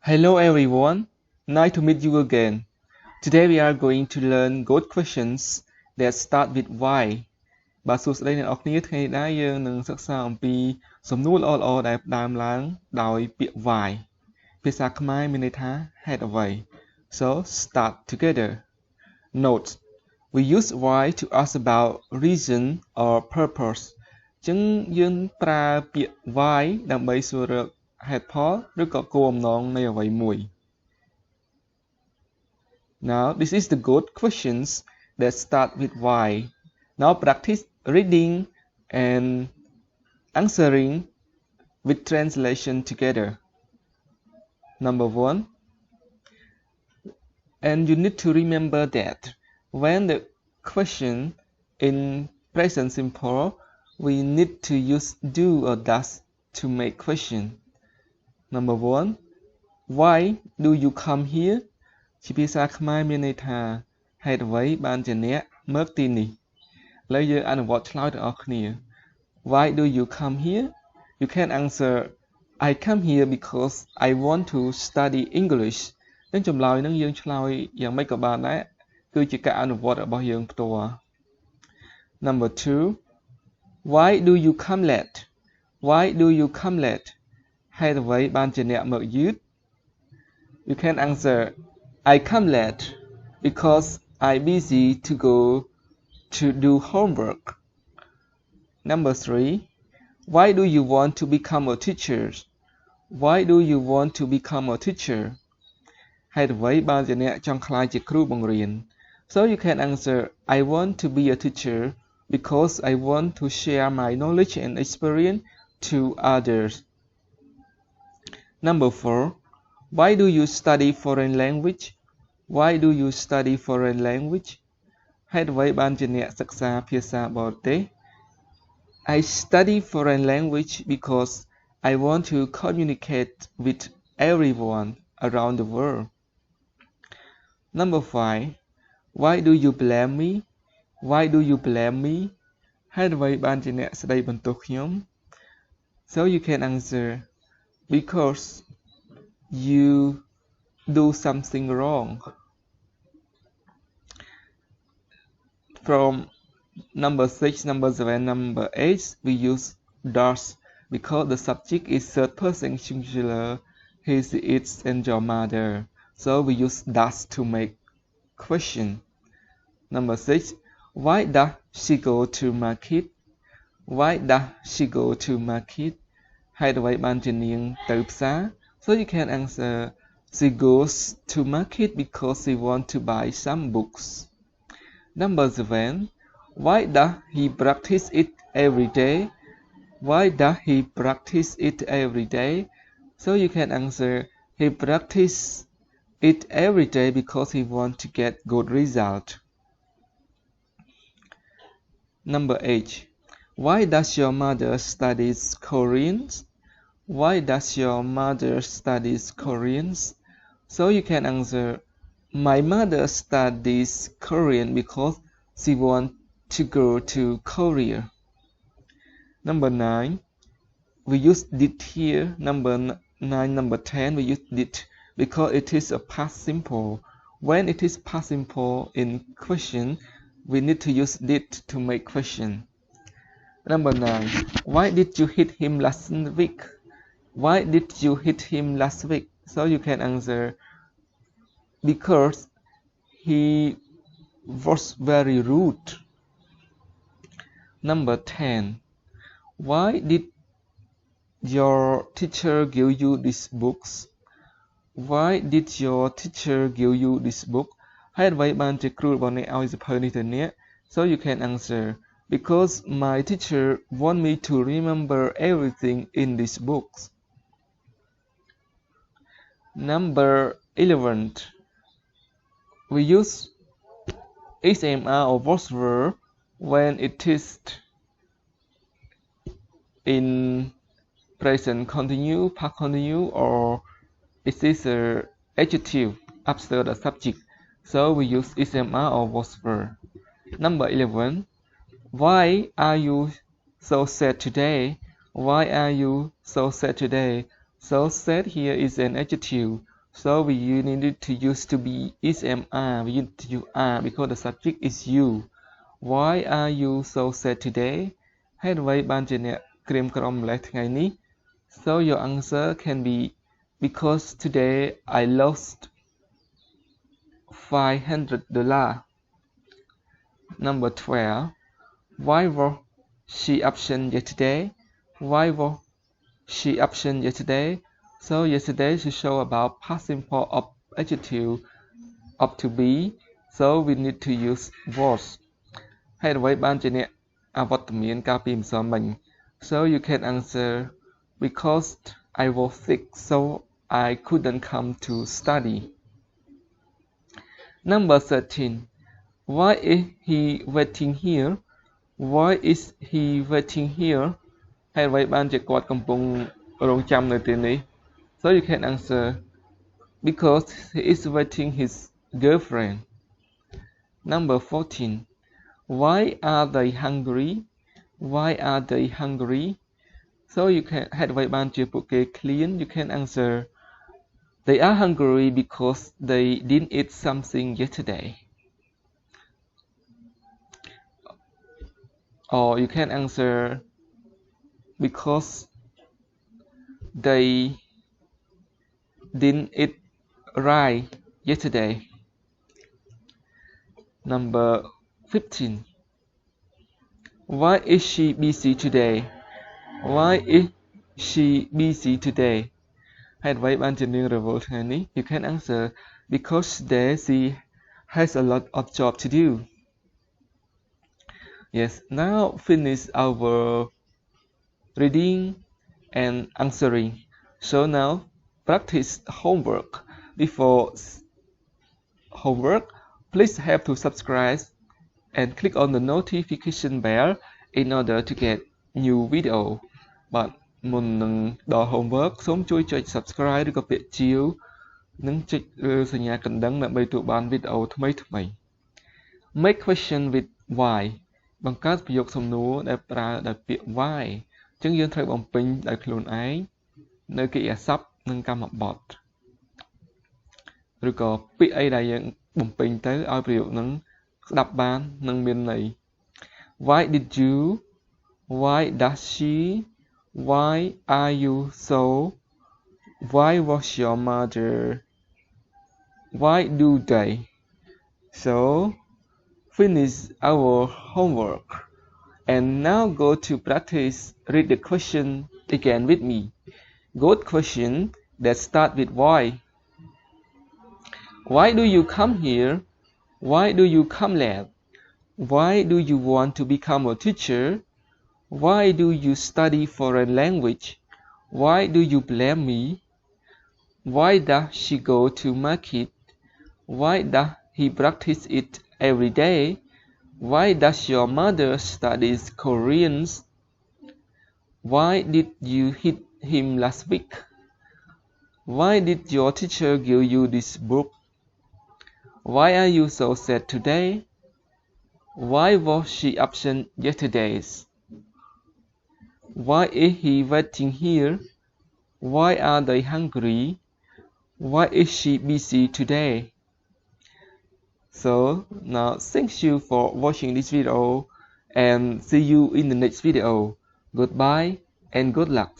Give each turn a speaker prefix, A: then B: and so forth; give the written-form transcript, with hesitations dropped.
A: Hello everyone, nice to meet you again. Today we are going to learn good questions that start with why បាទសួស្តីអ្នកនរគ្នាថ្ងៃនេះដែរយើងនឹងសិក្សាអំពីសំណួរល្អៗដែលផ្ដើមឡើងដោយពាក្យ why ភាសាខ្មែរមានន័យថាហេតុអ្វី So start together. Note: we use why to ask about reason or purpose. អញ្ចឹងយើងប្រើពាក្យ why ដើម្បីសួររកហេតុផលឬក៏គោលបំណងនៃអ្វីមួយ Now this is the good questions that start with why. Now practice reading and answering with translation together. Number 1. And you need to remember that when the question in present simple, we need to use do or does to make question. Number 1. Why do you come here? ជាភាសាខ្មែរមានន័យថាហេតុអ្វីបានជាអ្នកមកទីនេះ ឥឡូវយើងអនុវត្តឆ្លើយទាំងអស់គ្នា Why do you come here? You can answer I come here because I want to study English. នឹងចម្លើយនឹងយើងឆ្លើយយ៉ាងម៉េចក៏បានដែរគឺជាការអនុវត្តរបស់យើងផ្ទាល់ Number 2. Why do you come late? Why do you come late? ហេតុអ្វីបានជាអ្នកមកយឺត You can answer I come late because I'm busy to go to do homework. Number 3. Why do you want to become a teacher? Why do you want to become a teacher? ហេតុអ្វីបានជាអ្នកចង់ក្លាយជាគ្រូបង្រៀន So you can answer I want to be a teacher because I want to share my knowledge and experience to others. Number 4. Why do you study foreign language? Why do you study foreign language? ហេតុអ្វីបានជាអ្នកសិក្សាភាសាបរទេស I study foreign language because I want to communicate with everyone around the world. Number 5. Why do you blame me? Why do you blame me? ហេតុអ្វីបានជាអ្នកស្ដីបន្ទោសខ្ញុំ So you can answer because you do something wrong. From number 6, number 7, number 8, we use does because the subject is third person singular, his, its, and your mother. So we use does to make question. Number 6. Why does she go to market? Why does she go to market? ហេតុអ្វីបានជានាងទៅផ្សារ So you can answer she goes to market because she wants to buy some books. Number 7. Why does he practice it every day? Why does he practice it every day? So you can answer he practices it every day because he wants to get good result. Number 8. Why does your mother study Korean? Why does your mother study Korean? So you can answer my mother studies Korean because she wants to go to Korea. Number 9. We use did here. Number 9, number 10, we use did because it is a past simple. When it is past simple in question, we need to use did to make question. Number 9. Why did you hit him last week? Why did you hit him last week? So you can answer because he was very rude. Number 10. Why did your teacher give you these books? Why did your teacher give you this book? ហេតុអ្វីបានជាគ្រូរបស់អ្នកឲ្យសៀវភៅនេះទៅអ្នក So you can answer because my teacher want me to remember everything in these books. Number 11. We use SMR or voice verb when it is in present continue, past continue, or it is an adjective after the subject. So we use SMR or voice verb. Number 11. Why are you so sad today? Why are you so sad today? So sad here is an adjective. So we need to use to be is am are. We need to use are because the subject is you. Why are you so sad today? ហេតុអ្វីបានជាអ្នកក្រៀមក្រំម្លេះថ្ងៃនេះ So your answer can be because today I lost $500. Number 12. Why was she absent yesterday? Why was she absent yesterday? So yesterday she show about past simple of adjective up to be. So we need to use was. ហេតុអ្វីបានជាអ្នកអវត្តមានកាលពីម្សិលមិញ So you can answer because I was sick so I couldn't come to study. Number 13. Why is he waiting here? Why is he waiting here? ហេតុអ្វីបានជាគាត់កំពុងរងចាំនៅទីនេះ So you can answer because he is waiting his girlfriend. Number 14. Why are they hungry? Why are they hungry? So you can ហេតុអ្វីបានជាពួកគេឃ្លាន You can answer they are hungry because they didn't eat something yesterday. Or you can answer because they didn't eat rice yesterday. Number 15. Why is she busy today? Why is she busy today? ហេតុអ្វីបានជានាងរវល់ថ្ងៃនេះ You can answer because today she has a lot of job to do. Yes, now finish our reading and answering. So now practice homework. Before homework, please have to subscribe and click on the notification bell in order to get new video. But មុននឹងដល់ homework សូមជួយចុច subscribe ឬក៏ពាក្យជាវនិងចុចសញ្ញាកណ្ដឹងដើម្បីទទួលបានវីដេអូថ្មីៗ Make question with why បង្កើតប្រយោគសំណួរដែលប្រើដោយពាក្យ why អញ្ចឹងយើងត្រូវបំពេញដោយខ្លួនឯងនៅកិរិយាសព្ទនិងកម្មបទឬក៏ពាក្យអីដែលយើងបំពេញទៅឲ្យប្រយោគហ្នឹងស្ដាប់បាននិងមានន័យ Why did you? Why does she? Why are you so? Why was your mother? Why do they? So finish our homework and now go to practice. Read the question again with me. Good question that start with why. Why do you come here? Why do you come late? Why do you want to become a teacher? Why do you study foreign language? Why do you blame me? Why does she go to market? Why does he practice it every day? Why does your mother study Korean? Why did you hit him last week? Why did your teacher give you this book? Why are you so sad today? Why was she absent yesterday? Why is he waiting here? Why are they hungry? Why is she busy today? So now thank you for watching this video and see you in the next video. Goodbye and good luck.